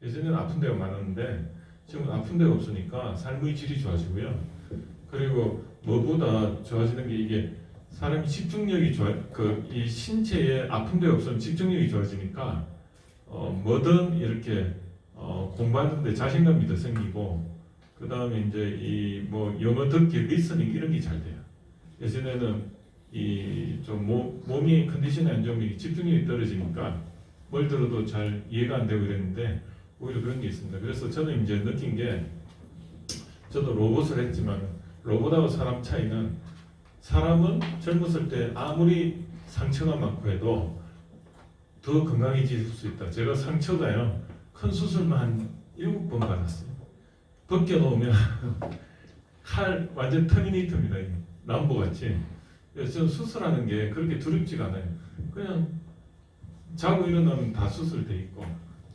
예전에는 아픈 데가 많았는데 지금은 아픈 데가 없으니까 삶의 질이 좋아지고요. 그리고 무엇보다 좋아지는 게 이게 사람이 집중력이 이 신체에 아픈 데가 없으면 집중력이 좋아지니까 뭐든 이렇게 공부하는데 자신감이 더 생기고, 그 다음에 이제 이 뭐 영어 듣기, 리스닝 이런 게 잘 돼요. 예전에는 이 좀 몸이 컨디션이 안 좋으면 집중력이 떨어지니까 뭘 들어도 잘 이해가 안 되고 이랬는데 오히려 그런 게 있습니다. 그래서 저는 이제 느낀 게, 저도 로봇을 했지만 로봇하고 사람 차이는, 사람은 젊었을 때 아무리 상처가 많고 해도 더 건강해질 수 있다. 제가 상처가요, 큰 수술만 한 7번 받았어요. 벗겨놓으면 완전 터미네이터입니다. 람보같이. 그래서 저는 수술하는 게 그렇게 두렵지가 않아요. 그냥 자고 일어나면 다 수술돼 있고.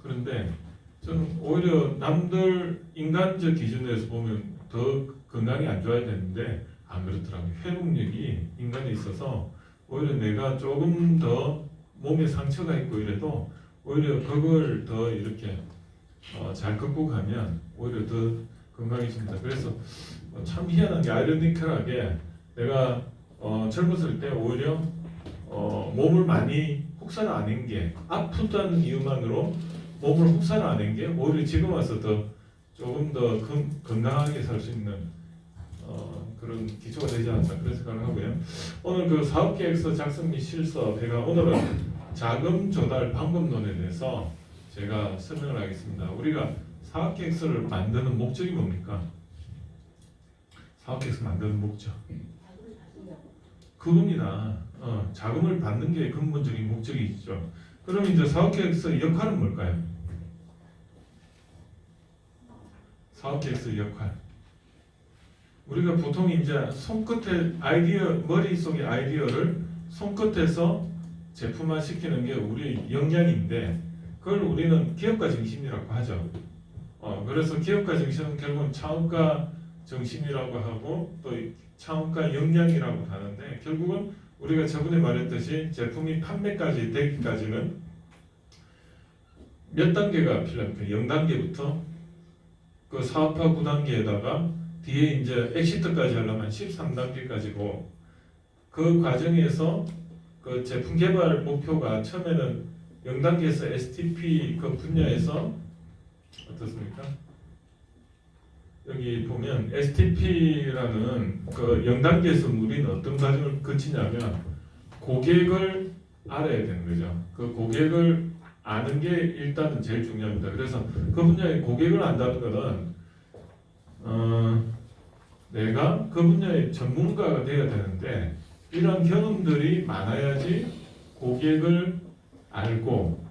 그런데 저는 오히려 남들 인간적 기준에서 보면 더 건강이 안 좋아야 되는데 안 그렇더라고요. 회복력이 인간에 있어서 오히려 내가 조금 더 몸에 상처가 있고 이래도 오히려 그걸 더 이렇게 잘 극복하면 오히려 더 건강해집니다. 그래서 참 희한한 게, 아이러니컬하게 내가 젊었을 때 오히려 몸을 많이 혹사를 안 한 게, 아프다는 이유만으로 몸을 혹사를 안 한 게 오히려 지금 와서 조금 더 건강하게 살 수 있는 그런 기초가 되지 않았나 그런 생각을 하고요. 오늘 그 사업계획서 작성 및 실서, 제가 오늘은 자금 조달 방법론에 대해서 제가 설명을 하겠습니다. 우리가 사업계획서를 만드는 목적이 뭡니까? 사업계획서 만드는 목적 그겁니다. 자금을 받는 게 근본적인 목적이죠. 그럼 이제 사업계획서의 역할은 뭘까요? 사업계획서의 역할, 우리가 보통 이제 손끝에 머릿속의 아이디어를 손끝에서 제품화 시키는 게 우리 역량인데, 그걸 우리는 기업가 정신이라고 하죠. 그래서 기업가 정신은 결국은 창업가 정신이라고 하고 또 창업가 역량이라고 하는데, 결국은 우리가 저번에 말했듯이 제품이 판매까지 되기까지는 몇 단계가 필요합니까? 0단계부터 그 사업화 9단계에다가 뒤에 이제 엑시트까지 하려면 13단계까지고, 그 과정에서 그 제품 개발 목표가 처음에는 0단계에서 STP 그 분야에서 어떻습니까? 여기 보면 STP라는 그 0단계에서 우리는 어떤 과정을 거치냐면 고객을 알아야 되는 거죠. 그 고객을 아는 게 일단은 제일 중요합니다. 그래서 그 분야의 고객을 안다는 것은 내가 그 분야의 전문가가 되어야 되는데, 이런 경험들이 많아야지 고객을 알고,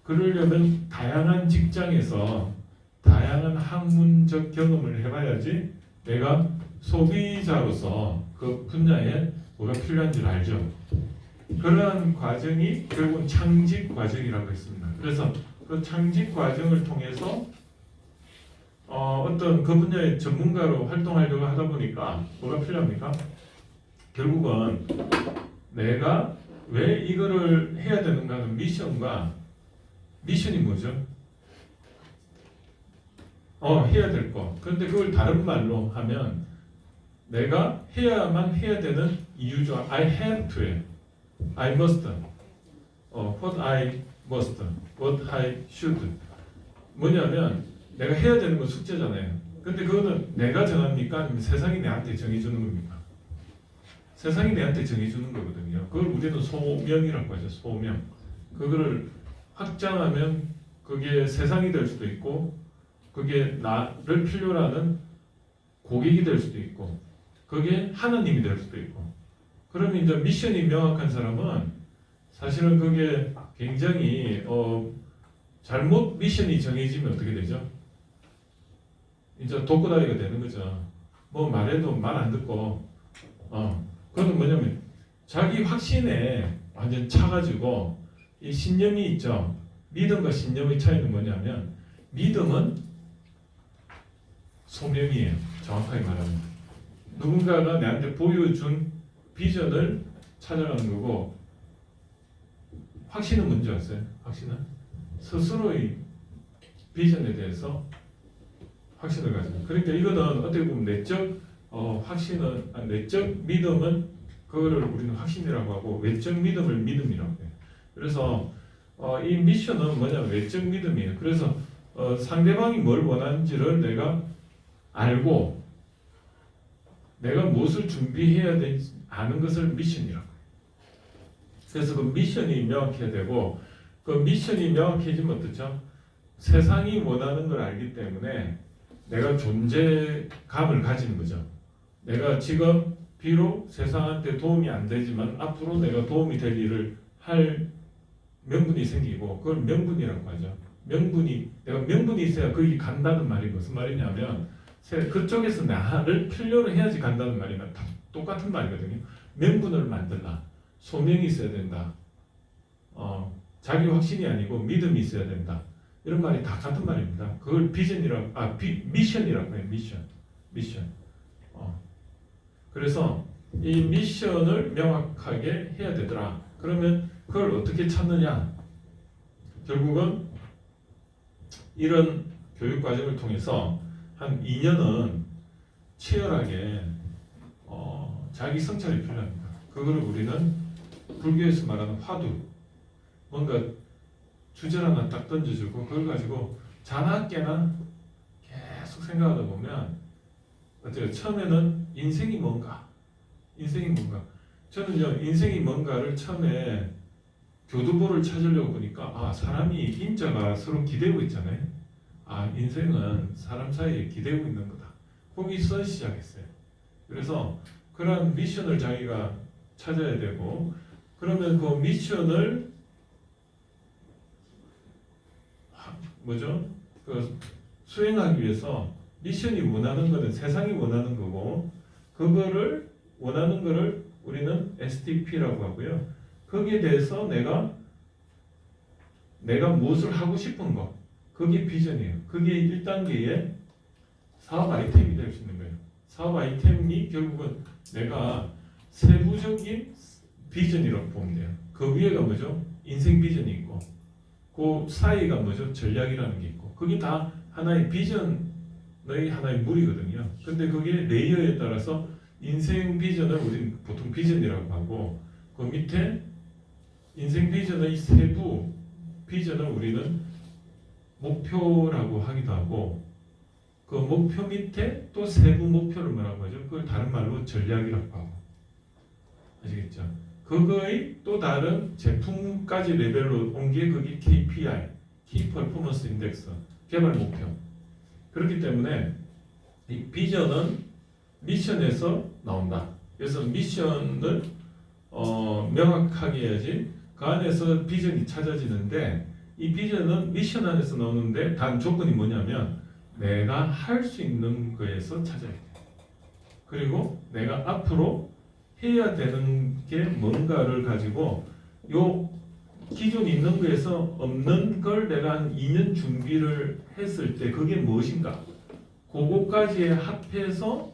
그러려면 다양한 직장에서 다양한 학문적 경험을 해봐야지 내가 소비자로서 그 분야에 뭐가 필요한지를 알죠. 그러한 과정이 결국은 창직 과정이라고 했습니다. 그래서 그 창직 과정을 통해서 어떤 그 분야의 전문가로 활동하려고 하다 보니까 뭐가 필요합니까? 결국은 내가 왜 이거를 해야 되는가 하는 미션이 뭐죠? 해야 될 거. 그런데 그걸 다른 말로 하면 내가 해야만 해야 되는 이유죠. I have to 해. I must. What I must. What I should. 뭐냐면 내가 해야 되는 건 숙제잖아요. 근데 그거는 내가 정합니까? 아니면 세상이 내한테 정해주는 겁니까? 세상이 내한테 정해주는 거거든요. 그걸 우리는 소명이라고 하죠. 소명. 그거를 확장하면 그게 세상이 될 수도 있고, 그게 나를 필요로 하는 고객이 될 수도 있고, 그게 하나님이 될 수도 있고. 그러면 이제 미션이 명확한 사람은 사실은 그게 굉장히 잘못 미션이 정해지면 어떻게 되죠? 이제 독고다이가 되는 거죠. 뭐 말해도 말 안 듣고, 그건 뭐냐면 자기 확신에 완전 차가지고, 이 신념이 있죠. 믿음과 신념의 차이는 뭐냐면, 믿음은 소명이에요. 정확하게 말하면 누군가가 나한테 보여준 비전을 찾아가는 거고, 확신은 뭔지 아세요? 확신은 스스로의 비전에 대해서 확신을 가지고. 그러니까 이거는 어떻게 보면 내적 확신은 내적 믿음은 그거를 우리는 확신이라고 하고 외적 믿음을 믿음이라고 해요. 그래서 이 미션은 뭐냐면 외적 믿음이에요. 그래서 상대방이 뭘 원하는지를 내가 알고 내가 무엇을 준비해야 되는지 아는 것을 미션이라고 해요. 그래서 그 미션이 명확해야 되고 그 미션이 명확해지면 어떻죠? 세상이 원하는 걸 알기 때문에 내가 존재감을 가지는 거죠. 내가 지금 비록 세상한테 도움이 안 되지만 앞으로 내가 도움이 될 일을 할 명분이 생기고 그걸 명분이라고 하죠. 내가 명분이 있어야 그 일이 간다는 말이 무슨 말이냐면 그쪽에서 나를 필요로 해야지 간다는 말이면 다 똑같은 말이거든요. 명분을 만들라. 소명이 있어야 된다. 자기 확신이 아니고 믿음이 있어야 된다. 이런 말이 다 같은 말입니다. 그걸 미션이라고 해요. 미션. 그래서 이 미션을 명확하게 해야 되더라. 그러면 그걸 어떻게 찾느냐? 결국은 이런 교육 과정을 통해서 한 2년은 치열하게 자기 성찰이 필요합니다. 그거를 우리는 불교에서 말하는 화두, 뭔가 주제 하나 딱 던져주고 그걸 가지고 자나 깨나 계속 생각하다 보면 어때요? 처음에는 인생이 뭔가 저는요 인생이 뭔가를 처음에 교두보를 찾으려고 보니까 사람이 인자가 서로 기대고 있잖아요. 인생은 사람 사이에 기대고 있는 거다. 거기서 시작했어요. 그래서 그런 미션을 자기가 찾아야 되고 그러면 그 미션을 수행하기 위해서 미션이 원하는 거는 세상이 원하는 거고 그거를 원하는 거를 우리는 STP라고 하고요. 거기에 대해서 내가 무엇을 하고 싶은 거 그게 비전이에요. 그게 1단계의 사업 아이템이 될 수 있는 거예요. 사업 아이템이 결국은 내가 세부적인 비전이라고 보면 돼요. 그 위에가 뭐죠? 인생 비전이 있고 그 사이가 뭐죠? 전략이라는 게 있고 그게 다 하나의 비전의 하나의 물이거든요. 근데 그게 레이어에 따라서 인생 비전을 우리는 보통 비전이라고 하고 그 밑에 인생 비전의 세부 비전을 우리는 목표라고 하기도 하고 그 목표 밑에 또 세부 목표를 뭐라고 하죠? 그걸 다른 말로 전략이라고 하고 아시겠죠? 그거의 또 다른 제품까지 레벨로 온 게 그게 KPI, Key Performance Index, 개발 목표. 그렇기 때문에 이 비전은 미션에서 나온다. 그래서 미션을 명확하게 해야지 그 안에서 비전이 찾아지는데 이 비전은 미션 안에서 나오는데 단 조건이 뭐냐면 내가 할 수 있는 거에서 찾아야 돼. 그리고 내가 앞으로 해야 되는 게 뭔가를 가지고 요 기존 있는 거에서 없는 걸 내가 한 2년 준비를 했을 때 그게 무엇인가? 그거까지 합해서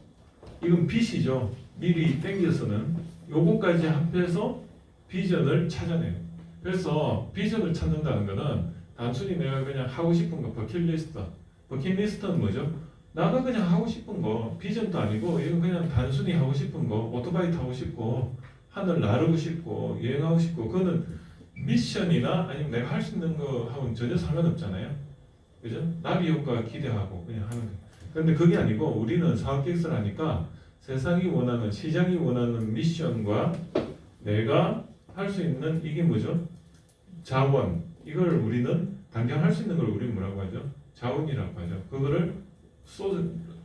이건 빚이죠. 미리 땡겨서는 요거까지 합해서 비전을 찾아내요. 그래서 비전을 찾는다는 거는 단순히 내가 그냥 하고 싶은 거 버킷리스트. 버킷리스트는 뭐죠? 나가 그냥 하고 싶은 거 비전도 아니고 이건 그냥 단순히 하고 싶은 거 오토바이 타고 싶고 하늘 나르고 싶고 여행하고 싶고 그거는 미션이나 아니면 내가 할 수 있는 거하고는 전혀 상관없잖아요. 그죠? 나비 효과 기대하고 그냥 하는 거. 그런데 그게 아니고 우리는 사업계획서를 하니까 세상이 원하는 시장이 원하는 미션과 내가 할 수 있는 이게 뭐죠? 자원. 이걸 우리는 당장 할 수 있는 걸 우리는 뭐라고 하죠? 자원이라고 하죠. 그거를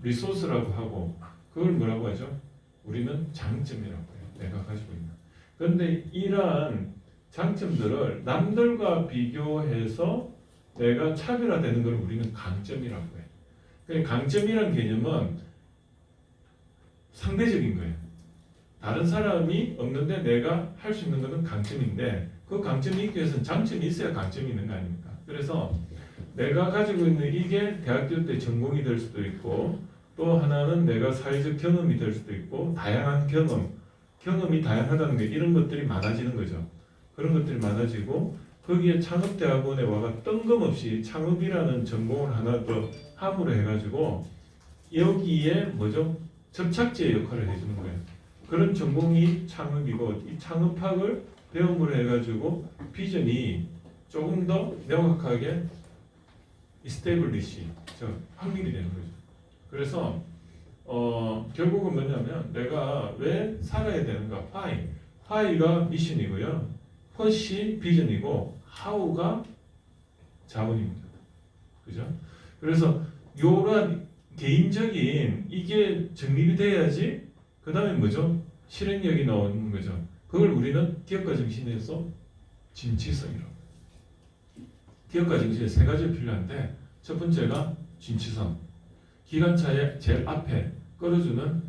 리소스라고 하고 그걸 뭐라고 하죠? 우리는 장점이라고 해요. 내가 가지고 있는. 그런데 이러한 장점들을 남들과 비교해서 내가 차별화되는 걸 우리는 강점이라고 해요. 그러니까 강점이라는 개념은 상대적인 거예요. 다른 사람이 없는데 내가 할 수 있는 것은 강점인데 그 강점이 있기 위해서는 장점이 있어야 강점이 있는 거 아닙니까? 그래서 내가 가지고 있는 이게 대학교 때 전공이 될 수도 있고 또 하나는 내가 사회적 경험이 될 수도 있고 다양한 경험이 다양하다는 게 이런 것들이 많아지는 거죠. 그런 것들이 많아지고 거기에 창업대학원에 와가 뜬금없이 창업이라는 전공을 하나 더 함으로 해가지고 여기에 뭐죠? 접착제 역할을 해주는 거예요. 그런 전공이 창업이고 이 창업학을 배움으로 해가지고 비전이 조금 더 명확하게 이스테블리시, 확립이 되는 거죠. 그래서 결국은 뭐냐면 내가 왜 살아야 되는가? why가 미션이고요. what이 비전이고 how가 자원입니다. 그죠? 그래서 요런 개인적인 이게 정립이 돼야지 그 다음에 뭐죠? 실행력이 나오는 거죠. 그걸 우리는 기업가 정신에서 진취성이라고. 기업가 정신에 세 가지가 필요한데 첫 번째가 진취성. 기관차의 제일 앞에 끌어주는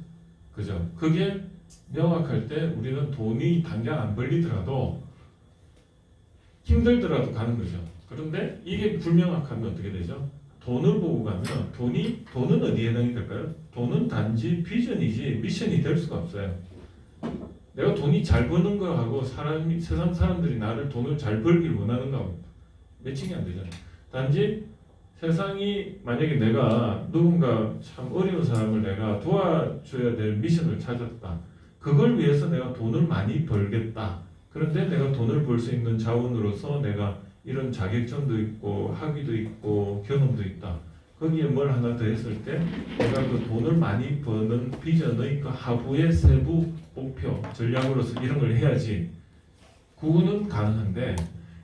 그죠? 그게 명확할 때 우리는 돈이 당장 안 벌리더라도 힘들더라도 가는 거죠. 그런데 이게 불명확하면 어떻게 되죠? 돈을 보고 가면 돈은 어디에 해당이 될까요? 돈은 단지 비전이지 미션이 될 수가 없어요. 내가 돈이 잘 버는 거하고 세상 사람들이 나를 돈을 잘 벌길 원하는 거하고 매칭이 안 되잖아요. 단지 세상이 만약에 내가 누군가 참 어려운 사람을 내가 도와줘야 될 미션을 찾았다. 그걸 위해서 내가 돈을 많이 벌겠다. 그런데 내가 돈을 벌 수 있는 자원으로서 내가 이런 자격증도 있고 학위도 있고 경험도 있다. 거기에 뭘 하나 더 했을 때 내가 그 돈을 많이 버는 비전의 그 하부의 세부 목표, 전략으로서 이런 걸 해야지. 그거는 가능한데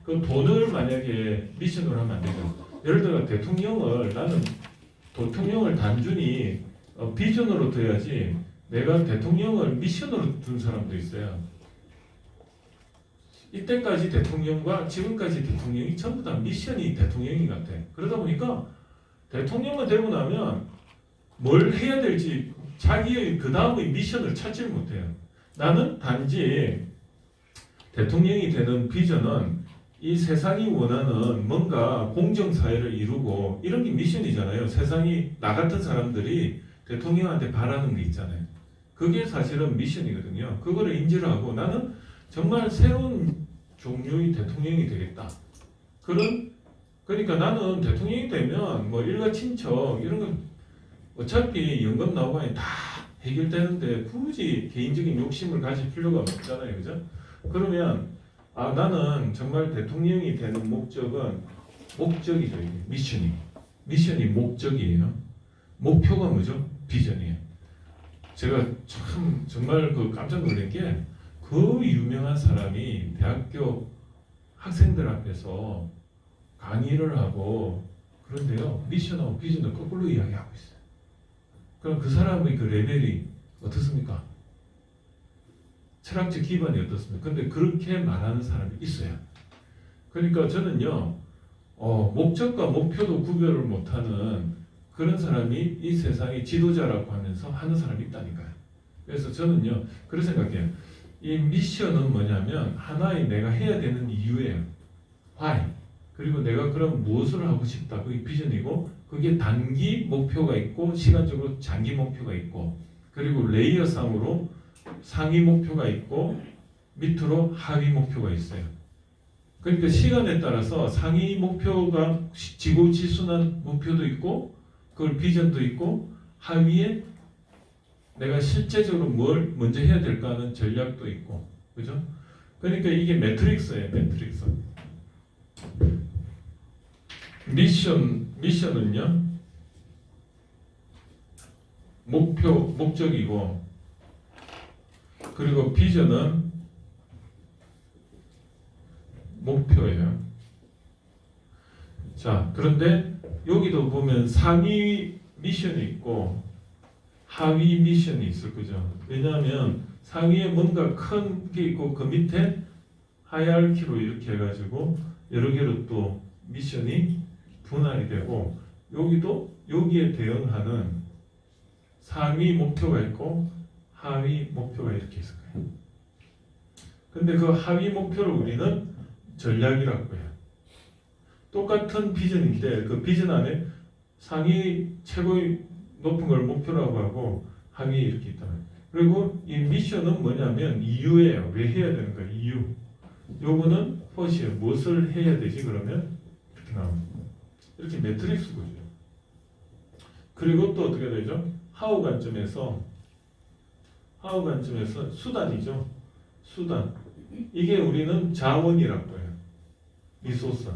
그 돈을 만약에 미션으로 하면 안 되죠. 예를 들어 나는 대통령을 단순히 비전으로 둬야지 내가 대통령을 미션으로 둔 사람도 있어요. 이때까지 대통령과 지금까지 대통령이 전부 다 미션이 대통령인 것 같아. 그러다 보니까 대통령만 되고 나면 뭘 해야 될지 자기의 그 다음의 미션을 찾지를 못해요. 나는 단지 대통령이 되는 비전은 이 세상이 원하는 뭔가 공정사회를 이루고 이런 게 미션이잖아요. 세상이 나 같은 사람들이 대통령한테 바라는 게 있잖아요. 그게 사실은 미션이거든요. 그거를 인지를 하고 나는 정말 새로운 종류의 대통령이 되겠다. 그러니까 나는 대통령이 되면 뭐 일가 친척 이런 건 어차피 연금 나오고 하니 다 해결되는데 굳이 개인적인 욕심을 가질 필요가 없잖아요. 그죠? 그러면 나는 정말 대통령이 되는 목적은 목적이죠. 이게 미션이 목적이에요. 목표가 뭐죠? 비전이에요. 제가 참 정말 깜짝 놀란 게 그 유명한 사람이 대학교 학생들 앞에서 강의를 하고 그런데요 미션하고 비전을 거꾸로 이야기하고 있어요. 그럼 그 사람의 그 레벨이 어떻습니까? 철학적 기반이 어떻습니까? 근데 그렇게 말하는 사람이 있어요. 그러니까 저는요 목적과 목표도 구별을 못하는 그런 사람이 이 세상의 지도자라고 하면서 하는 사람이 있다니까요. 그래서 저는요 그런 생각해요. 이 미션은 뭐냐면 하나의 내가 해야 되는 이유예요. why. 그리고 내가 그럼 무엇을 하고 싶다. 그게 비전이고 그게 단기 목표가 있고 시간적으로 장기 목표가 있고 그리고 레이어상으로 상위 목표가 있고 밑으로 하위 목표가 있어요. 그러니까 시간에 따라서 상위 목표가 지고지순한 목표도 있고 그걸 비전도 있고 하위에 내가 실제적으로 뭘 먼저 해야 될까 하는 전략도 있고 그죠? 그러니까 이게 매트릭스예요. 매트릭스. 미션은요 목적이고 그리고 비전은 목표예요. 자, 그런데 여기도 보면 상위 미션이 있고 하위 미션이 있을 거죠. 왜냐하면 상위에 뭔가 큰 게 있고 그 밑에 하이알키로 이렇게 해가지고 여러 개로 또 미션이 분할이 되고 여기에 대응하는 상위 목표가 있고 하위 목표가 이렇게 있을 거예요. 근데 그 하위 목표를 우리는 전략이라고 해요. 똑같은 비전인데 그 비전 안에 상위 최고의 높은 걸 목표라고 하고 하위 이렇게 있다. 그리고 이 미션은 뭐냐면 이유예요. 왜 해야 되는가 이유. 요거는 what이에요. 무엇을 해야 되지? 그러면 이렇게 나옵니다. 이렇게 매트릭스 구조. 그리고 또 어떻게 되죠? how 관점에서 수단이죠. 수단. 이게 우리는 자원이라고 해요. 리소스.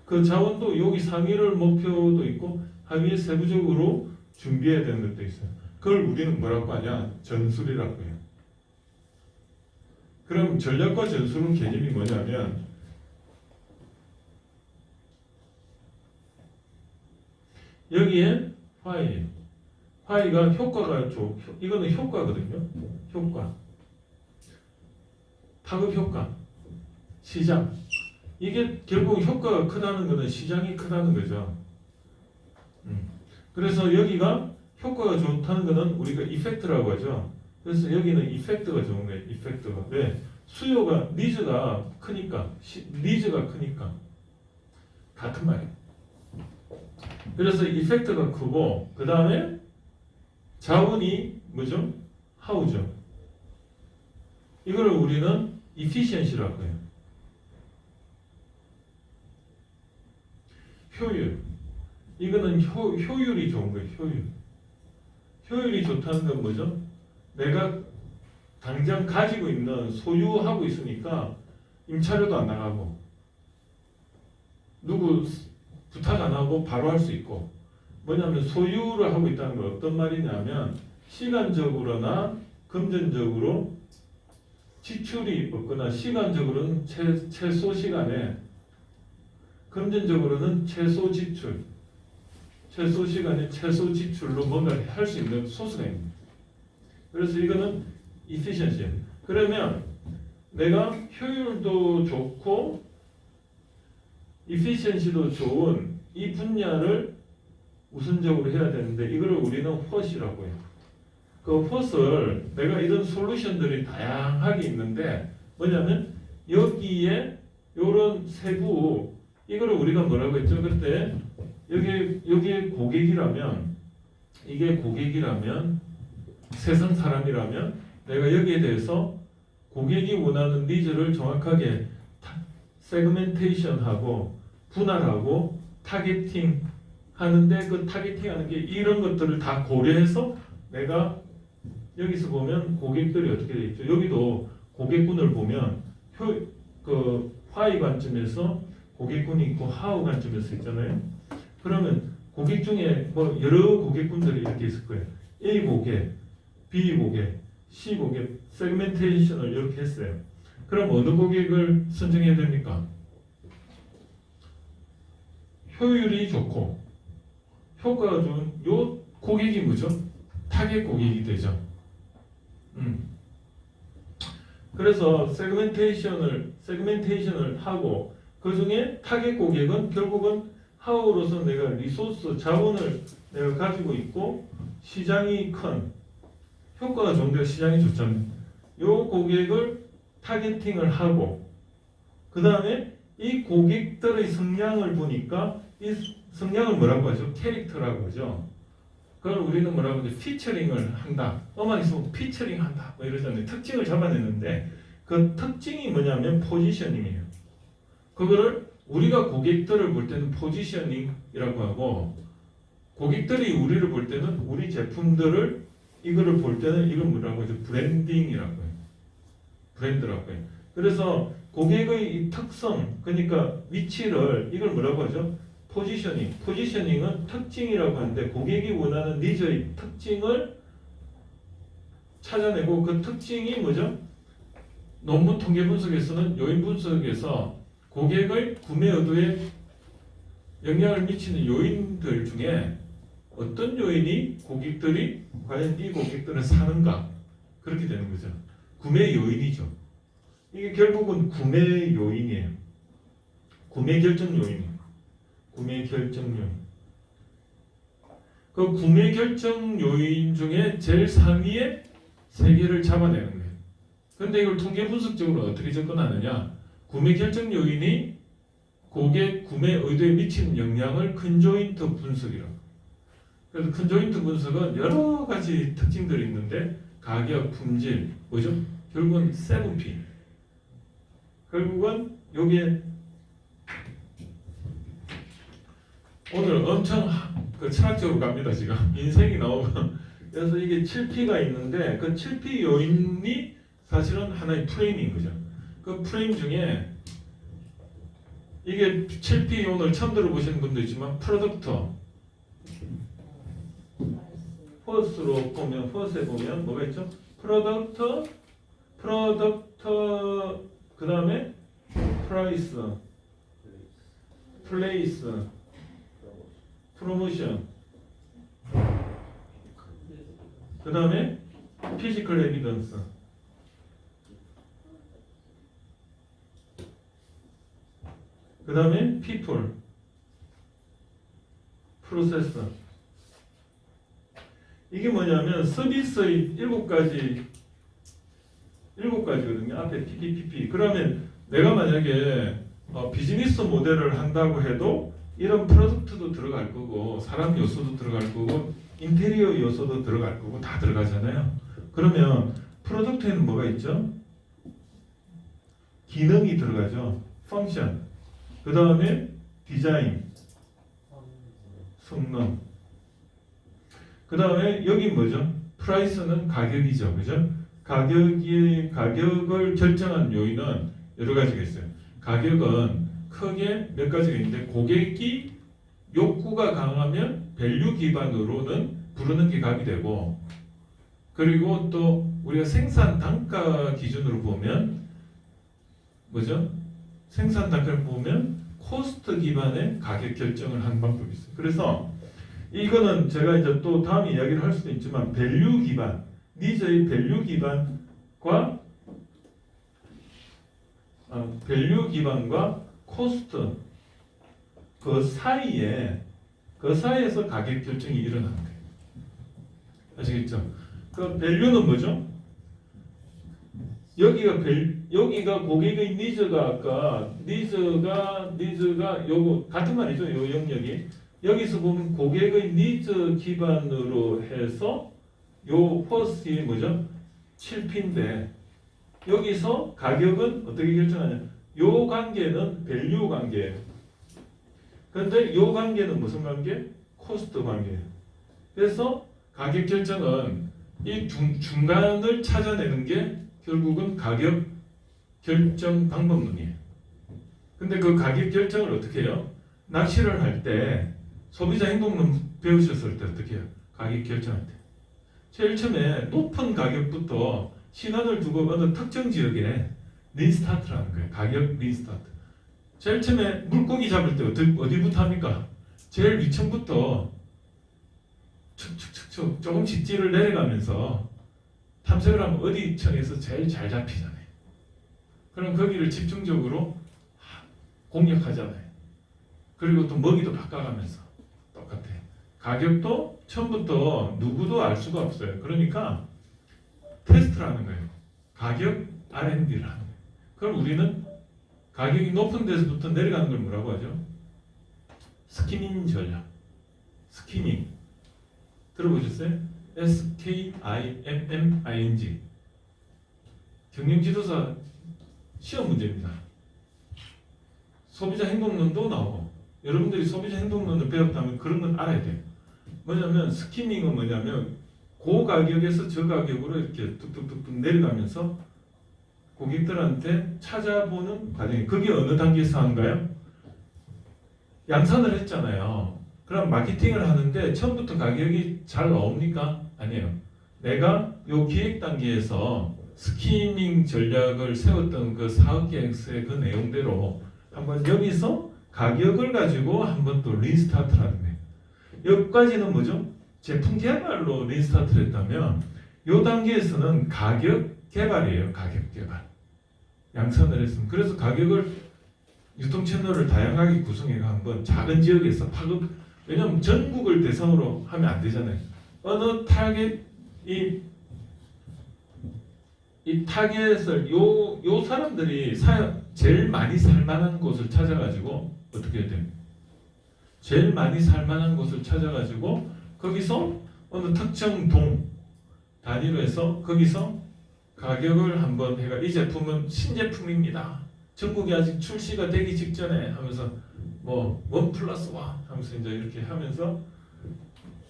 그 자원도 여기 상위를 목표도 있고 하위에 세부적으로 준비해야 되는 것도 있어요. 그걸 우리는 뭐라고 하냐? 전술이라고 해요. 그럼 전략과 전술은 개념이 뭐냐면 여기에 why가 효과가 이거는 효과거든요. 효과. 파급 효과. 시장. 이게 결국 효과가 크다는 것은 시장이 크다는 거죠. 그래서 여기가 효과가 좋다는 것은 우리가 이펙트라고 하죠. 그래서 여기는 이펙트가 좋은 거예요. 이펙트가. 왜? 수요가 니즈가 크니까. 니즈가 크니까. 같은 말이에요. 그래서 이펙트가 크고 그 다음에 자원이 뭐죠? how죠. 이걸 우리는 efficiency라고 해요. 효율. 이거는 효율이 좋은 거예요. 효율이 좋다는 건 뭐죠? 내가 당장 가지고 있는 소유하고 있으니까 임차료도 안 나가고 누구 부탁 안 하고 바로 할 수 있고 뭐냐면 소유를 하고 있다는 건 어떤 말이냐면 시간적으로나 금전적으로 지출이 없거나 시간적으로는 최소 시간에 금전적으로는 최소 지출 최소 시간에 최소 지출로 뭔가를 할 수 있는 소스가 있는 거예요. 그래서 이거는 efficiency. 그러면 내가 효율도 좋고 efficiency도 좋은 이 분야를 우선적으로 해야 되는데 이거를 우리는 what이라고 해요. 그 what을 내가 이런 솔루션들이 다양하게 있는데 뭐냐면 여기에 이런 세부 이거를 우리가 뭐라고 했죠? 그때 여기에 고객이라면 이게 고객이라면 세상 사람이라면 내가 여기에 대해서 고객이 원하는 니즈를 정확하게 세그멘테이션하고 분할하고 타겟팅 하는데 그 타겟팅하는 게 이런 것들을 다 고려해서 내가 여기서 보면 고객들이 어떻게 돼 있죠? 여기도 고객군을 보면 그 why 관점에서 고객군이 있고 how 관점에서 있잖아요. 그러면 고객 중에 뭐 여러 고객군들이 이렇게 있을 거예요. A 고객, B 고객, C 고객 세그멘테이션을 이렇게 했어요. 그럼 어느 고객을 선정해야 됩니까? 효율이 좋고 효과가 좋은 요 고객이 뭐죠? 타겟 고객이 되죠. 그래서 세그멘테이션을 하고 그 중에 타겟 고객은 결국은 how로서 내가 리소스 자원을 내가 가지고 있고 시장이 큰 효과가 좋은데 시장이 좋잖아요. 요 고객을 타겟팅을 하고 그 다음에 이 고객들의 성향을 보니까 이 성향을 뭐라고 하죠? 캐릭터라고 하죠. 그걸 우리는 뭐라고 하죠? 피처링을 한다. 음악 있으면 피처링 한다. 뭐 이러잖아요. 특징을 잡아내는데 그 특징이 뭐냐면 포지셔닝이에요. 그거를 우리가 고객들을 볼 때는 포지셔닝이라고 하고 고객들이 우리를 볼 때는 우리 제품들을 이거를 볼 때는 이걸 뭐라고 하죠? 브랜딩이라고 해요. 브랜드라고 해요. 그래서 고객의 이 특성, 그러니까 위치를 이걸 뭐라고 하죠? 포지셔닝. 포지셔닝은 특징이라고 하는데 고객이 원하는 니즈의 특징을 찾아내고 그 특징이 뭐죠? 논문 통계 분석에서는 요인 분석에서 고객의 구매 의도에 영향을 미치는 요인들 중에 어떤 요인이 고객들이 과연 이 고객들을 사는가 그렇게 되는 거죠. 구매 요인이죠. 이게 결국은 구매 요인이에요. 구매 결정 요인이에요. 구매 결정 요인. 그 구매 결정 요인 중에 제일 상위에 세 개를 잡아내는 거예요. 그런데 이걸 통계 분석적으로 어떻게 접근하느냐? 구매 결정 요인이 고객 구매 의도에 미치는 영향을 컨조인트 분석이라고. 그래서 컨조인트 분석은 여러 가지 특징들이 있는데 가격, 품질, 뭐죠? 결국은 7P. 결국은 요게 오늘 엄청 그 철학적으로 갑니다. 지금 인생이 나오면 그래서 이게 7P가 있는데 그 7P 요인이 사실은 하나의 프레임인 거죠. 그 프레임 중에 이게 7P 오늘 처음 들어보시는 분도 있지만 프로덕터 퍼스트로 보면 퍼스트에 보면 뭐가 있죠? 프로덕터 그 다음에 프라이스 플레이스 프로모션 그 다음에 피지컬 에비던스 그 다음에 people 프로세스 이게 뭐냐면 서비스의 7가지거든요. 앞에 PPPP. 그러면 내가 만약에 비즈니스 모델을 한다고 해도 이런 프로덕트도 들어갈 거고 사람 요소도 들어갈 거고 인테리어 요소도 들어갈 거고 다 들어가잖아요. 그러면 프로덕트에는 뭐가 있죠? 기능이 들어가죠. 펑션. 그 다음에 디자인, 성능. 그 다음에 여기 뭐죠? 프라이스는 가격이죠. 그죠? 가격을 결정한 요인은 여러 가지가 있어요. 가격은 크게 몇 가지가 있는데 고객이 욕구가 강하면 밸류 기반으로는 부르는 게 값이 되고 그리고 또 우리가 생산 단가 기준으로 보면 뭐죠? 생산 단가를 보면 코스트 기반의 가격 결정을 하는 방법이 있어요. 그래서 이거는 제가 이제 또 다음 이야기를 할 수도 있지만 밸류 기반, 니즈의 밸류 기반과 코스트 그 사이에서 가격 결정이 일어나는 거예요. 아시겠죠? 그 밸류는 뭐죠? 여기가 고객의 니즈가 아까 니즈가 요거 같은 말이죠. 요 영역이 여기서 보면 고객의 니즈 기반으로 해서 요 퍼스트이 뭐죠? 7P인데 여기서 가격은 어떻게 결정하냐? 요 관계는 밸류 관계예요. 그런데 요 관계는 무슨 관계? 코스트 관계예요. 그래서 가격 결정은 이 중간을 찾아내는 게 결국은 가격 결정 방법론이에요. 근데 그 가격 결정을 어떻게 해요? 낚시를 할 때 소비자 행동론 배우셨을 때 어떻게 해요? 가격 결정할 때. 제일 처음에 높은 가격부터 시간을 두고 어느 특정 지역에 린스타트라는 거예요. 가격 린스타트. 제일 처음에 물고기 잡을 때 어디부터 합니까? 제일 위층부터 축축축축 조금씩 찌를 내려가면서 탐색을 하면 어디 층에서 제일 잘 잡히잖아요. 그럼 거기를 집중적으로 공략하잖아요. 그리고 또 먹이도 바꿔가면서 똑같아요. 가격도 처음부터 누구도 알 수가 없어요. 그러니까 테스트를 하는 거예요. 가격 R&D를 하는 거예요. 그럼 우리는 가격이 높은 데서부터 내려가는 걸 뭐라고 하죠? 스키밍 전략. 스키밍. 들어보셨어요? SKIMMING. 경영지도사 시험 문제입니다. 소비자 행동론도 나오고 여러분들이 소비자 행동론을 배웠다면 그런 건 알아야 돼요. 뭐냐면 스키밍은 뭐냐면 고가격에서 저가격으로 이렇게 뚝뚝뚝뚝 내려가면서 고객들한테 찾아보는 과정이 그게 어느 단계에서 하는가요? 양산을 했잖아요. 그럼 마케팅을 하는데 처음부터 가격이 잘 나옵니까? 아니에요. 내가 요 기획 단계에서 스키밍 전략을 세웠던 그 사업 계획서의 그 내용대로 한번 여기서 가격을 가지고 한번 또 린스타트를 하는 거예요. 여기까지는 뭐죠? 제품 개발로 린스타트를 했다면 요 단계에서는 가격 개발이에요. 가격 개발. 양산을 했습니다. 그래서 가격을 유통 채널을 다양하게 구성해가 한번 작은 지역에서 파급 왜냐하면 전국을 대상으로 하면 안 되잖아요. 어느 타겟 이 타겟을 요 사람들이 제일 많이 살만한 곳을 찾아가지고 어떻게 해야 됩니까? 제일 많이 살만한 곳을 찾아가지고 거기서 어느 특정 동 단위로 해서 거기서 가격을 한번 해가 이 제품은 신제품입니다. 전국이 아직 출시가 되기 직전에 하면서 뭐 1+1 하면서 이제 이렇게 하면서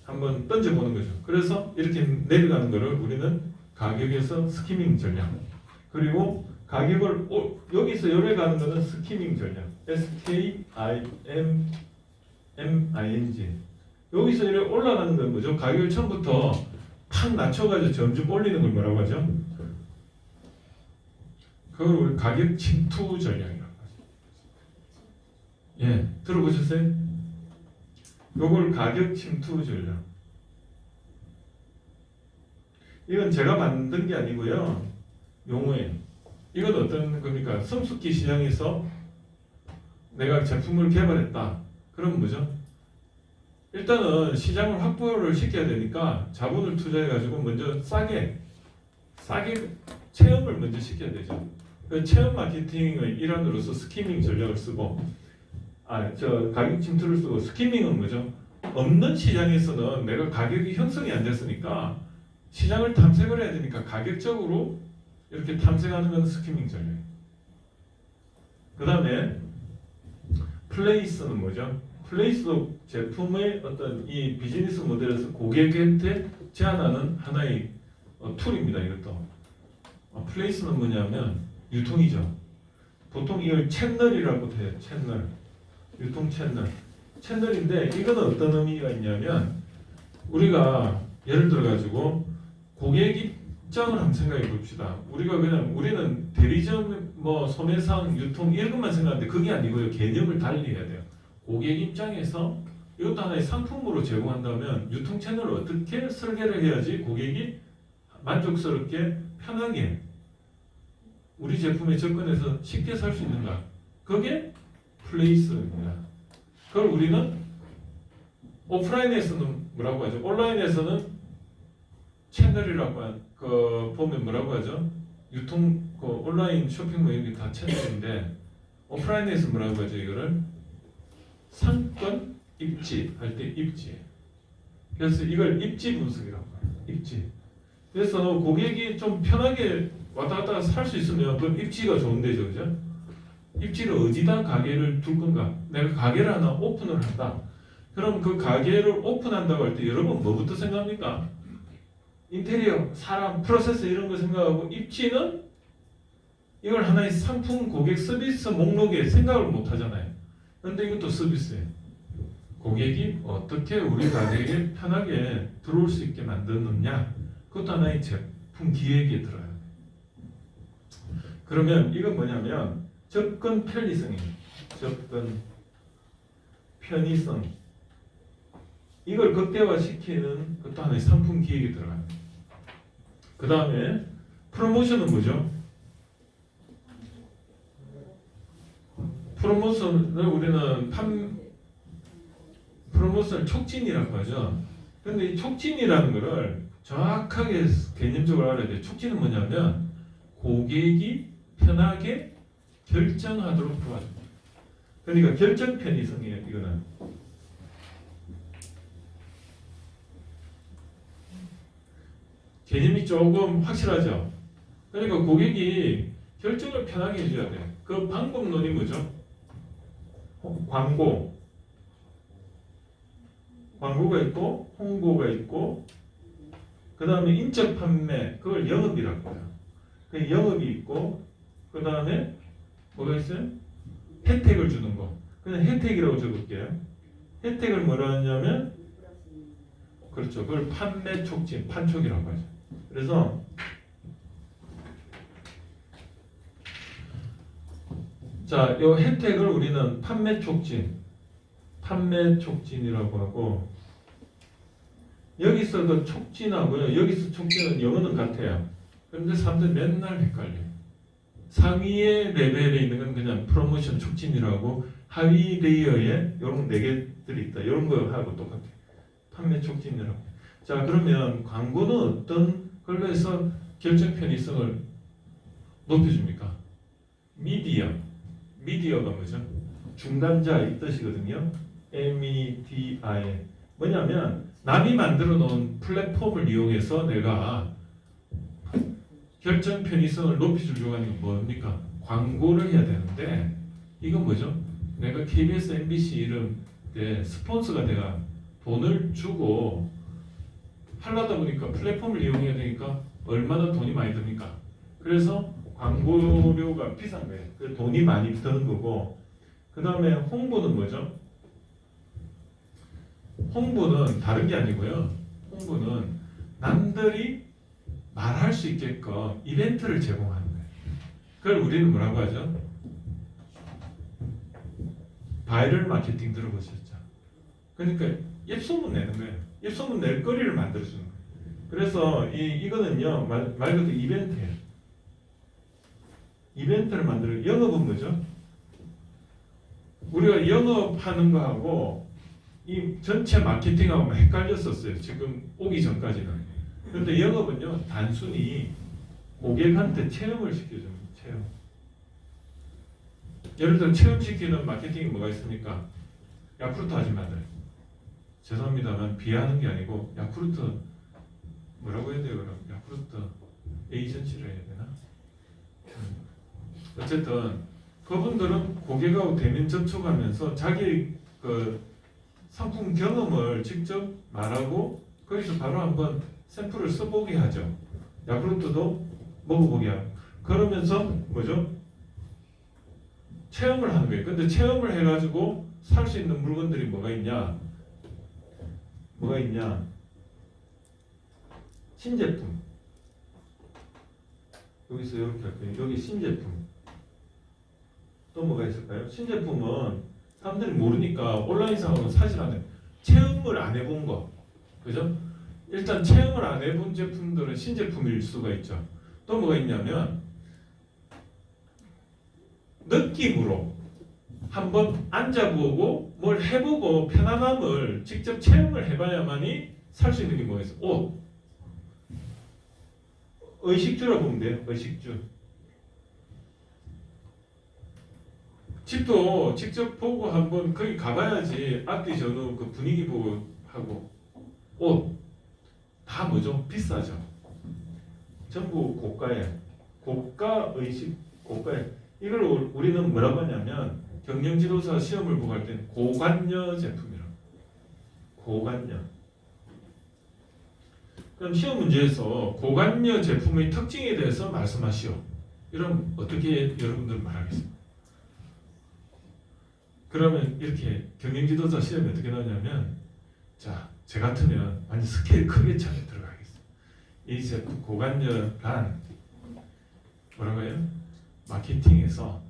한번 던져보는 거죠. 그래서 이렇게 내려가는 거를 우리는 가격에서 스키밍 전략. 그리고 가격을 여기서 요래 가는 거는 스키밍 전략. SKIMMING. 여기서 이렇게 올라가는 건 뭐죠? 가격을 처음부터 팍 낮춰가지고 점점 올리는 걸 뭐라고 하죠? 그걸 우리 가격 침투 전략이라고 하죠. 예, 들어보셨어요? 요걸 가격 침투 전략. 이건 제가 만든 게 아니고요. 용어예요. 이건 어떤 겁니까? 성숙기 시장에서 내가 제품을 개발했다. 그럼 뭐죠? 일단은 시장을 확보를 시켜야 되니까 자본을 투자해가지고 먼저 싸게 체험을 먼저 시켜야 되죠. 그 체험 마케팅의 일환으로서 스키밍 전략을 쓰고, 가격 침투를 쓰고, 스키밍은 뭐죠? 없는 시장에서는 내가 가격이 형성이 안 됐으니까 시장을 탐색을 해야 되니까 가격적으로 이렇게 탐색하는 건 스키밍 전략. 그 다음에 플레이스는 뭐죠? 플레이스도 제품의 어떤 이 비즈니스 모델에서 고객한테 제안하는 하나의 툴입니다. 이것도. 플레이스는 뭐냐면 유통이죠. 보통 이걸 채널이라고 해요. 채널. 유통 채널. 채널인데 이거는 어떤 의미가 있냐면 우리가 예를 들어 가지고 고객 입장을 한번 생각해 봅시다. 우리는 대리점, 소매상, 유통 이런 것만 생각하는데 그게 아니고요. 개념을 달리 해야 돼요. 고객 입장에서 이것도 하나의 상품으로 제공한다면 유통 채널을 어떻게 설계를 해야지 고객이 만족스럽게 편하게 우리 제품에 접근해서 쉽게 살 수 있는가? 그게 플레이스입니다. 그걸 우리는 오프라인에서는 뭐라고 하죠? 온라인에서는 채널이라고 보면 뭐라고 하죠? 유통 온라인 쇼핑몰 이게 다 채널인데 오프라인에서 뭐라고 하죠? 이거를 상권 입지 할 때 입지. 그래서 이걸 입지 분석이라고 해요. 입지. 그래서 고객이 좀 편하게 왔다 갔다 살 수 있으면 그럼 입지가 좋은 데죠, 그죠? 입지를 어디다 가게를 둘 건가? 내가 가게를 하나 오픈을 한다. 그럼 그 가게를 오픈한다고 할 때 여러분 뭐부터 생각합니까? 인테리어, 사람, 프로세스 이런 거 생각하고 입지는 이걸 하나의 상품, 고객 서비스 목록에 생각을 못 하잖아요. 그런데 이것도 서비스예요. 고객이 어떻게 우리 가게에 편하게 들어올 수 있게 만드느냐, 그것도 하나의 제품 기획에 들어요. 그러면 이건 뭐냐면 접근 편리성이에요. 접근 편의성. 이걸 극대화시키는 것도 하나의 상품 기획에 들어갑니다. 그 다음에 프로모션은 뭐죠? 프로모션을 우리는 프로모션 촉진이라고 하죠. 근데 이 촉진이라는 거를 정확하게 개념적으로 알아야 돼요. 촉진은 뭐냐면 고객이 편하게 결정하도록 도와줍니다. 그러니까 결정 편의성이에요. 이거는. 개념이 조금 확실하죠. 그러니까 고객이 결정을 편하게 해줘야 돼요. 그 방법론이 뭐죠? 광고가 있고 홍보가 있고 그 다음에 인적 판매, 그걸 영업이라고 해요. 그 영업이 있고 그 다음에 뭐가 있어요? 혜택을 주는 거. 그냥 혜택이라고 적을게요. 혜택을 뭐라 하냐면 그렇죠. 그걸 판매 촉진, 판촉이라고 하죠. 그래서 자, 이 혜택을 우리는 판매 촉진이라고 하고 여기서 그 촉진하고요. 여기서 촉진은 영어는 같아요. 그런데 사람들 맨날 헷갈려요. 상위의 레벨에 있는 건 그냥 프로모션 촉진이라고 하위 레이어에 이런 4개들이 있다. 이런 거하고 똑같아요. 판매 촉진이라고. 자, 그러면 광고는 어떤 걸로 해서 결정 편의성을 높여줍니까? 미디어가 뭐죠? 중간자의 뜻이거든요. MEDI. 뭐냐면 남이 만들어 놓은 플랫폼을 이용해서 내가 결정 편의성을 높여주려고 하는 건 뭡니까? 광고를 해야 되는데 이건 뭐죠? 내가 KBS, MBC 이런 데 스폰서가 내가 돈을 주고 하려다 보니까 플랫폼을 이용해야 되니까 얼마나 돈이 많이 듭니까? 그래서 광고료가 비싼 거예요. 그 돈이 많이 드는 거고, 그 다음에 홍보는 뭐죠? 홍보는 다른 게 아니고요. 홍보는 남들이 말할 수 있게끔 이벤트를 제공하는 거예요. 그걸 우리는 뭐라고 하죠? 바이럴 마케팅 들어보셨죠? 그러니까 입소문 내는 거예요. 입소문 낼 거리를 만들어주는 거예요. 그래서 이거는요 말 그대로 이벤트예요. 이벤트를 만들어. 영업은 뭐죠? 우리가 영업하는 거하고 이 전체 마케팅하고 헷갈렸었어요. 지금 오기 전까지는. 그런데 영업은요 단순히 고객한테 체험을 시켜주는 거예요. 체험. 예를 들어 체험시키는 마케팅이 뭐가 있습니까? 야쿠르트 아줌마들. 죄송합니다만 비하하는 게 아니고 야쿠르트 뭐라고 해야 돼요? 그럼 야쿠르트 에이전시를 해야 되나? 어쨌든 그분들은 고객하고 대면 접촉하면서 자기 그 상품 경험을 직접 말하고 거기서 바로 한번 샘플을 써보게 하죠. 야쿠르트도 먹어보게 하고 그러면서 뭐죠? 체험을 하는 거예요. 근데 체험을 해가지고 살 수 있는 물건들이 뭐가 있냐? 뭐가 있냐? 신제품. 여기서 이렇게 할게요. 여기 신제품. 또 뭐가 있을까요? 신제품은 사람들이 모르니까 온라인상으로 사진 안 해. 체험을 안 해본 거. 그죠? 일단 체험을 안 해본 제품들은 신제품일 수가 있죠. 또 뭐가 있냐면 느낌으로 한번 앉아보고 뭘 해보고 편안함을 직접 체험을 해봐야만이 살 수 있는 게 뭐가 있어? 옷. 의식주라고 보면 돼요. 의식주. 집도 직접 보고 한번 거기 가봐야지 앞뒤 전후 그 분위기 보고 하고 옷 다 뭐죠? 비싸죠. 전부 고가에 고가 의식 고가에 이걸 우리는 뭐라고 하냐면 경영지도사 시험을 보고 할 때는 고관여 제품이라고. 고관여. 그럼 시험 문제에서 고관여 제품의 특징에 대해서 말씀하시오. 이러면 어떻게 여러분들 말하겠습니까? 그러면 이렇게 경영지도자 시험이 어떻게 나오냐면 자, 제 같으면 완전 스케일 크게 차게 들어가겠어요. 이 제품 고관여란 뭐라고 해요? 마케팅에서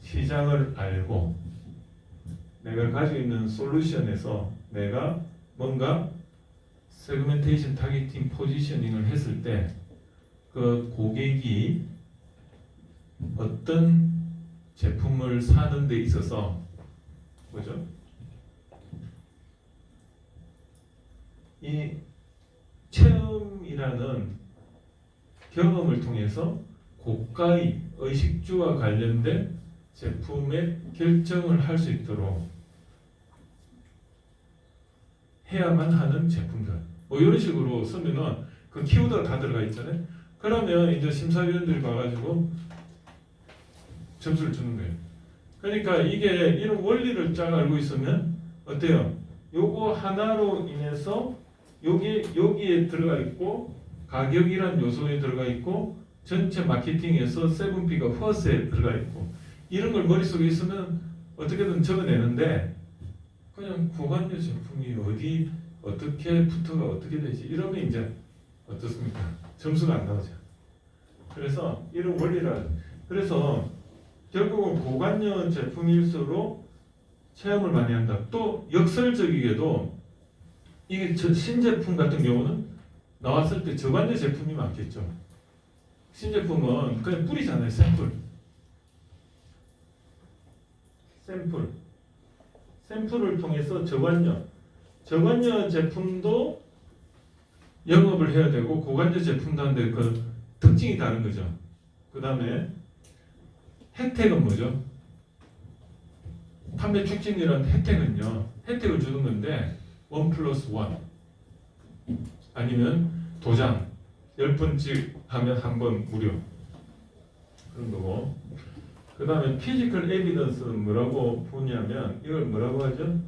시장을 알고 내가 가지고 있는 솔루션에서 내가 뭔가 세그멘테이션 타겟팅 포지셔닝을 했을 때 그 고객이 어떤 제품을 사는 데 있어서 뭐죠? 이 체험이라는 경험을 통해서 고가의 의식주와 관련된 제품의 결정을 할 수 있도록 해야만 하는 제품들. 뭐 이런 식으로 쓰면은 그 키워드가 다 들어가 있잖아요. 그러면 이제 심사위원들이 봐가지고 점수를 주는 거예요. 그러니까 이게 이런 원리를 쫙 알고 있으면 어때요? 요거 하나로 인해서 여기에 들어가 있고 가격이란 요소에 들어가 있고 전체 마케팅에서 7P가 퍼스에 들어가 있고 이런 걸 머릿속에 있으면 어떻게든 적어내는데 그냥 고관여 제품이 어디 어떻게 부터가 어떻게 되지 이러면 이제 어떻습니까? 점수가 안 나오죠. 그래서 이런 원리를 그래서 결국은 고관여 제품일수록 체험을 많이 한다. 또 역설적이게도 이게 신제품 같은 경우는 나왔을 때 저관여 제품이 많겠죠. 신제품은 그냥 뿌리잖아요. 샘플을 통해서 저관여 제품도 영업을 해야 되고 고관여 제품도 하는데 그 특징이 다른 거죠. 그 다음에 혜택은 뭐죠? 판매 촉진이라는 혜택은요. 혜택을 주는 건데 1+1 아니면 도장 10번 찍 하면 한 번 무료 그런 거고. 그 다음에 피지컬 에비던스는 뭐라고 보냐면 이걸 뭐라고 하죠?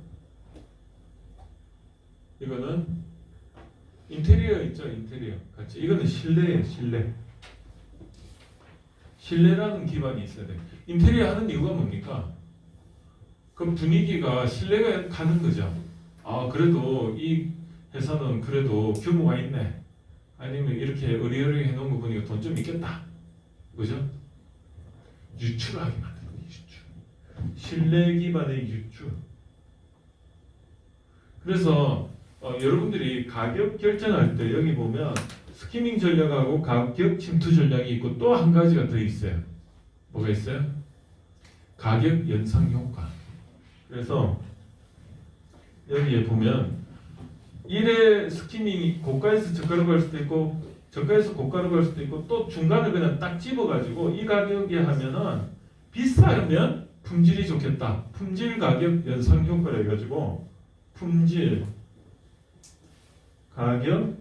이거는 인테리어 있죠, 인테리어 같이. 이거는 실내예요, 실내. 실내라는 기반이 있어야 돼. 인테리어 하는 이유가 뭡니까? 그 분위기가 신뢰가 가는 거죠. 아, 그래도 이 회사는 그래도 규모가 있네. 아니면 이렇게 의리의리 해놓은 거 보니까 돈 좀 있겠다. 그죠? 유추하게 만드는 거예요, 유추. 신뢰 기반의 유추. 그래서 여러분들이 가격 결정할 때 여기 보면 스키밍 전략하고 가격 침투 전략이 있고 또 한 가지가 더 있어요. 뭐가 있어요? 가격 연상 효과. 그래서 여기에 보면 1회 스키밍이 고가에서 저가로 갈 수도 있고 저가에서 고가로 갈 수도 있고 또 중간을 그냥 딱 집어가지고 이 가격에 하면은 비싸면 품질이 좋겠다. 품질 가격 연상 효과라 해가지고 품질 가격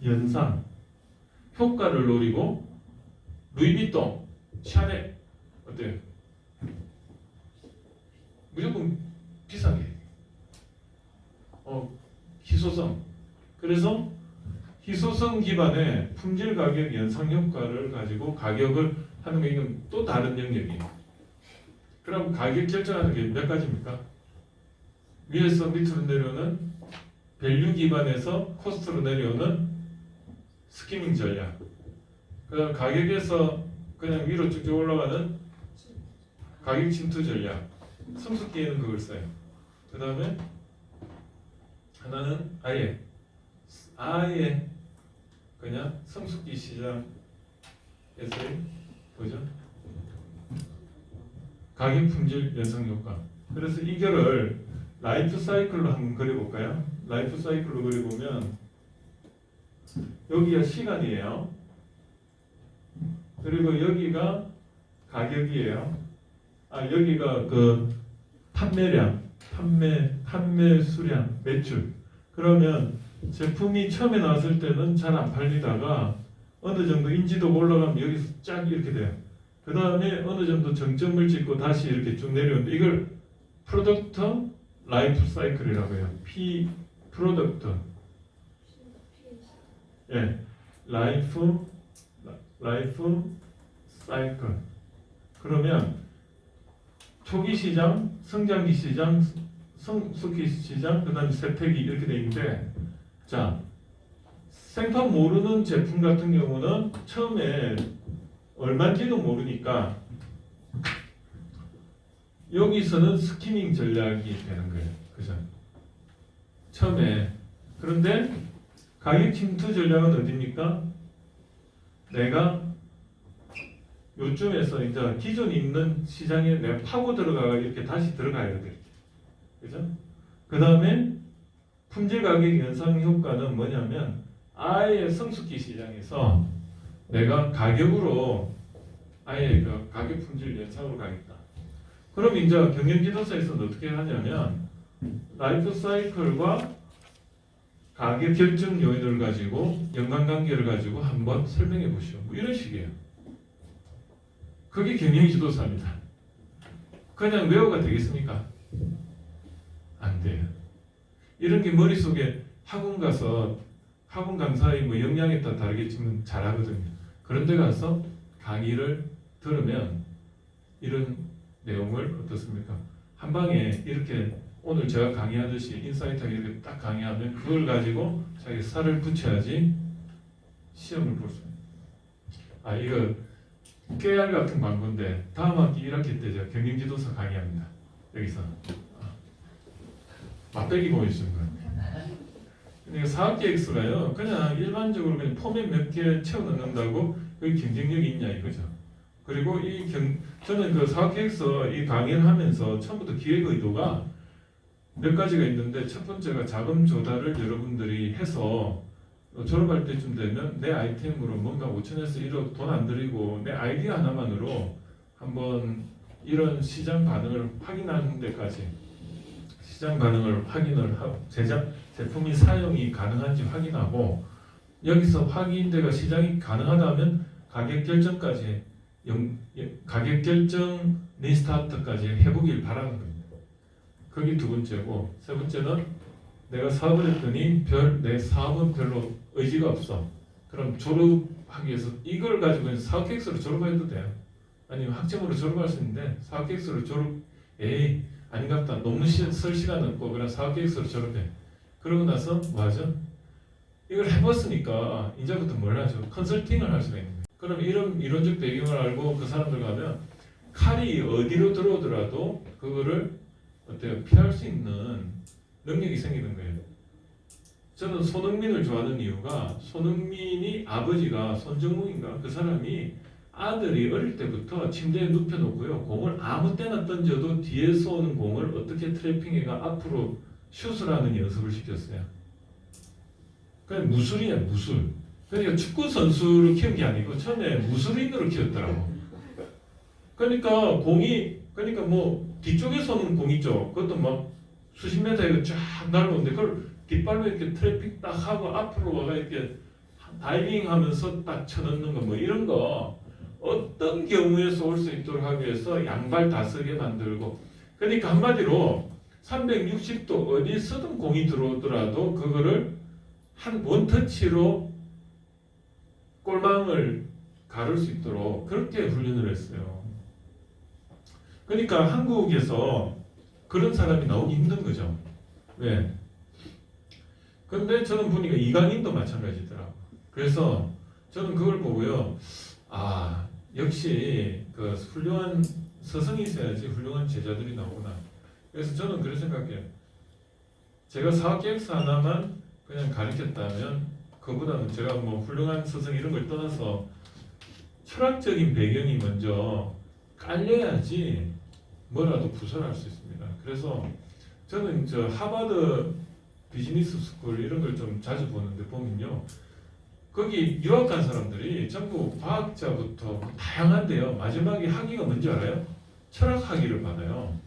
연상 효과를 노리고 루이비통, 샤넬 어때요? 무조건 비싸게. 희소성. 그래서 희소성 기반의 품질 가격 연상 효과를 가지고 가격을 하는 게 이건 또 다른 영역이에요. 그럼 가격 결정하는 게 몇 가지입니까? 위에서 밑으로 내려오는 밸류 기반에서 코스트로 내려오는 스키밍 전략. 그다음 가격에서 그냥 위로 쭉쭉 올라가는 가격 침투 전략. 성숙기에는 그걸 써요. 그 다음에 하나는 아예 그냥 성숙기 시장에서의 뭐죠? 가격 품질 연상 효과. 그래서 이거를 라이프 사이클로 한번 그려볼까요? 라이프 사이클로 그려보면 여기가 시간이에요. 그리고 여기가 가격이에요. 여기가 그 판매량, 판매 수량, 매출. 그러면 제품이 처음에 나왔을 때는 잘 안 팔리다가 어느 정도 인지도가 올라가면 여기서 쫙 이렇게 돼요. 그 다음에 어느 정도 정점을 찍고 다시 이렇게 쭉 내려오는데 이걸 프로덕트 라이프 사이클이라고 해요. 프로덕트. 예. 라이프 사이클. 그러면 초기 시장, 성장기 시장, 성숙기 시장, 그 다음에 세태기 이렇게 돼 있는데, 자, 생판 모르는 제품 같은 경우는 처음에 얼마인지도 모르니까 여기서는 스키밍 전략이 되는 거예요. 그죠? 처음에. 그런데 가격 침투 전략은 어디입니까? 내가 요쯤에서 이제 기존 있는 시장에 내가 파고 들어가가 이렇게 다시 들어가야 돼. 그죠? 그 다음에 품질 가격 연상 효과는 뭐냐면 아예 성숙기 시장에서 내가 가격으로 아예 그 가격 품질 연상으로 가겠다. 그럼 이제 경영지도서에서는 어떻게 하냐면 라이프 사이클과 가격 결정 요인을 가지고 연관관계를 가지고 한번 설명해 보시오. 뭐 이런 식이에요. 그게 경영지도서입니다. 그냥 외워가 되겠습니까? 안 돼요. 이런 게 머릿속에 학원 가서 학원 강사의 뭐 역량에 따라 다르겠지만 잘하거든요. 그런 데 가서 강의를 들으면 이런 내용을 어떻습니까? 한 방에 이렇게 오늘 제가 강의하듯이 인사이트하게 이렇게 딱 강의하면 그걸 가지고 자기 살을 붙여야지 시험을 볼 수 있어요. 이거 깨알 같은 광고인데 다음 학기 1학기 때 제가 경영지도서 강의합니다. 여기서 맛배기 보여주는 거예요. 그러니까 사업계획서가요 그냥 일반적으로 그냥 포맷 몇 개 채워 넣는다고 그게 경쟁력이 있냐 이거죠. 그리고 저는 그 사업계획서 이 강의를 하면서 처음부터 기획 의도가 몇 가지가 있는데 첫 번째가 자금 조달을 여러분들이 해서 졸업할 때쯤 되면 내 아이템으로 뭔가 5천에서 1억 돈 안 들이고 내 아이디어 하나만으로 한번 이런 시장 반응을 확인하는 데까지 시장 반응을 확인을 하고 제품이 사용이 가능한지 확인하고 여기서 확인돼가 시장이 가능하다면 가격 결정까지 가격 결정 리스타트까지 해보길 바라는 겁니다. 그게 두 번째고, 세 번째는 내가 사업을 했더니 내 사업은 별로 의지가 없어. 그럼 졸업하기 위해서 이걸 가지고 사업 계획서로 졸업해도 돼요. 아니면 학점으로 졸업할 수 있는데 사업 계획서로 아닌갑다. 논문 쓸 시간 없고 그냥 사업 계획서로 졸업해. 그러고 나서 뭐 하죠? 이걸 해봤으니까 이제부터 뭘 하죠? 컨설팅을 할 수가 있는 거예요. 그럼 이런 이론적 배경을 알고 그 사람들 가면 칼이 어디로 들어오더라도 그거를 어때요? 피할 수 있는 능력이 생기는 거예요. 저는 손흥민을 좋아하는 이유가 손흥민이 아버지가 손정웅인가 그 사람이 아들이 어릴 때부터 침대에 눕혀놓고요. 공을 아무 때나 던져도 뒤에서 오는 공을 어떻게 트래핑해가 앞으로 슛을 하는 연습을 시켰어요. 그냥 무술이에요, 무술. 그러니까 축구 선수를 키운 게 아니고 처음에 무술인으로 키웠더라고. 그러니까 그러니까 뭐 뒤쪽에서 오는 공 있죠. 그것도 막 수십 미터에 쫙 날아오는데 그걸 뒷발로 이렇게 트래픽 딱 하고 앞으로 와가 이렇게 다이빙 하면서 딱 쳐넣는 거 뭐 이런 거 어떤 경우에서 올 수 있도록 하기 위해서 양발 다 쓰게 만들고 그러니까 한마디로 360도 어디 쓰던 공이 들어오더라도 그거를 한 원터치로 골망을 가를 수 있도록 그렇게 훈련을 했어요. 그러니까 한국에서 그런 사람이 나오기 힘든 거죠. 왜? 근데 저는 보니까 이강인도 마찬가지더라고요. 그래서 저는 그걸 보고요. 아, 역시 그 훌륭한 스승이 있어야지 훌륭한 제자들이 나오구나. 그래서 저는 그렇게 생각해요. 제가 사업계획서 하나만 그냥 가르쳤다면 그보다는 제가 뭐 훌륭한 스승 이런 걸 떠나서 철학적인 배경이 먼저 깔려야지 뭐라도 구설할 수 있습니다. 그래서 저는 저 하버드 비즈니스 스쿨 이런 걸 좀 자주 보는데 보면요. 거기 유학 간 사람들이 전부 과학자부터 다양한데요. 마지막에 학위가 뭔지 알아요? 철학 학위를 받아요.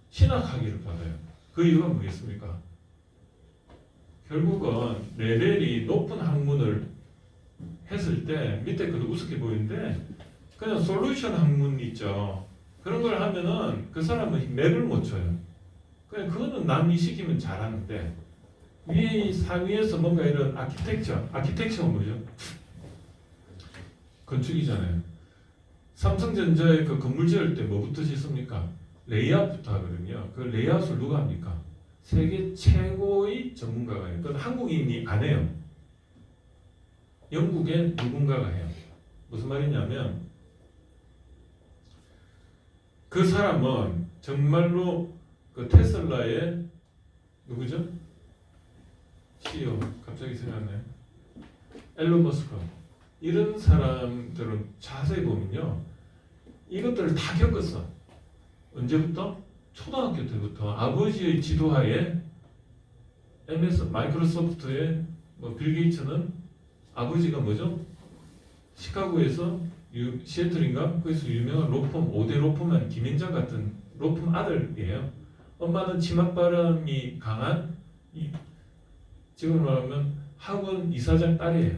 신학 학위를 받아요. 그 이유가 뭐겠습니까? 결국은 레벨이 높은 학문을 했을 때 밑에 그도 우습게 보이는데 그냥 솔루션 학문 있죠. 그런 걸 하면은 그 사람은 맥을 못 쳐요. 그냥 그거는 남이 시키면 잘하는데 상위에서 뭔가 이런 아키텍처가 뭐죠? 건축이잖아요. 삼성전자의 그 건물 지을 때 뭐부터 짓습니까? 레이아웃부터 하거든요. 그 레이아웃을 누가 합니까? 세계 최고의 전문가가 해요. 그건 한국인이 안 해요. 영국의 누군가가 해요. 무슨 말이냐면 그 사람은 정말로 그 테슬라의 누구죠? CEO 갑자기 생각나요? 앨런 머스크 이런 사람들은 자세히 보면요 이것들을 다 겪었어. 언제부터? 초등학교 때부터 아버지의 지도하에 마이크로소프트의 빌 게이츠는 아버지가 뭐죠? 시카고에서 시애틀인가? 거기서 유명한 로펌 5대 로펌한 김행장 같은 로펌 아들이에요. 엄마는 치맛바람이 강한 지금 말하면 학원 이사장 딸이에요.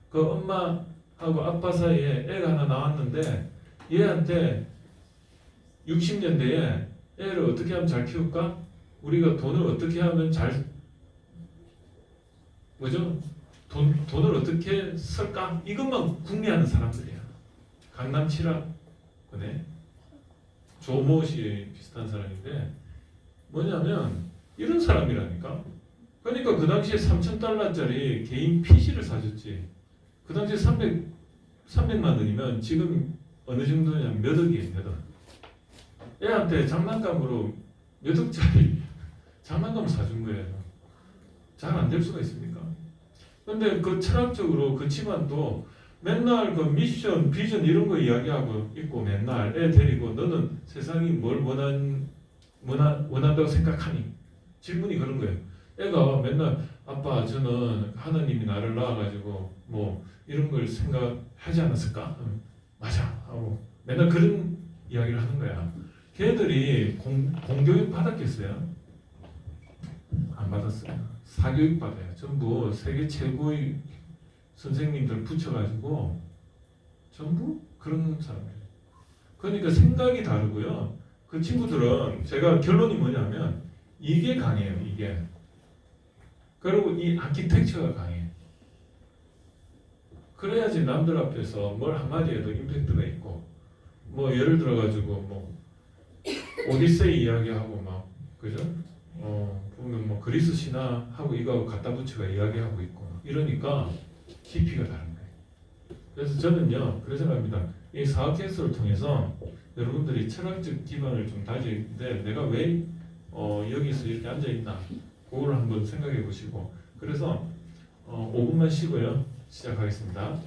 그 엄마하고 아빠 사이에 애가 하나 나왔는데 얘한테 60년대에 애를 어떻게 하면 잘 키울까? 우리가 돈을 어떻게 하면 돈을 어떻게 쓸까? 이것만 궁리하는 사람들이야. 강남 7학군에 조모 씨 비슷한 사람인데 뭐냐면 이런 사람이라니까. 그러니까 그 당시에 $3,000짜리 개인 PC를 사줬지. 그 당시에 300만 원이면 지금 어느 정도냐면 몇 억이에요, 몇 억. 애한테 장난감으로 몇 억짜리 장난감을 사준 거예요. 잘 안 될 수가 있습니까? 근데 그 철학적으로 그 집안도 맨날 그 미션, 비전 이런 거 이야기하고 있고 맨날 애 데리고 너는 세상이 뭘 원한다고 생각하니? 질문이 그런 거예요. 애가 맨날 아빠 저는 하나님이 나를 낳아가지고 뭐 이런 걸 생각하지 않았을까? 맞아 하고 맨날 그런 이야기를 하는 거야. 걔들이 공교육 받았겠어요? 안 받았어요. 사교육 받아요. 전부 세계 최고의 선생님들 붙여가지고 전부 그런 사람들. 그러니까 생각이 다르고요. 그 친구들은 제가 결론이 뭐냐면 이게 강해요. 이게. 그리고 이 아키텍처가 강해. 그래야지 남들 앞에서 뭘 한마디 해도 임팩트가 있고 뭐 예를 들어 가지고 뭐 오디세이 이야기하고 막 그죠? 보면 뭐 그리스 신화하고 이거하고 갖다 붙여가 이야기하고 있고 이러니까 깊이가 다른 거예요. 그래서 저는요 그런 생각합니다. 이 사학 캐스트를 통해서 여러분들이 철학적 기반을 좀 다지는데 내가 왜 여기서 이렇게 앉아 있나 그걸 한번 생각해 보시고 그래서 5분만 쉬고요 시작하겠습니다.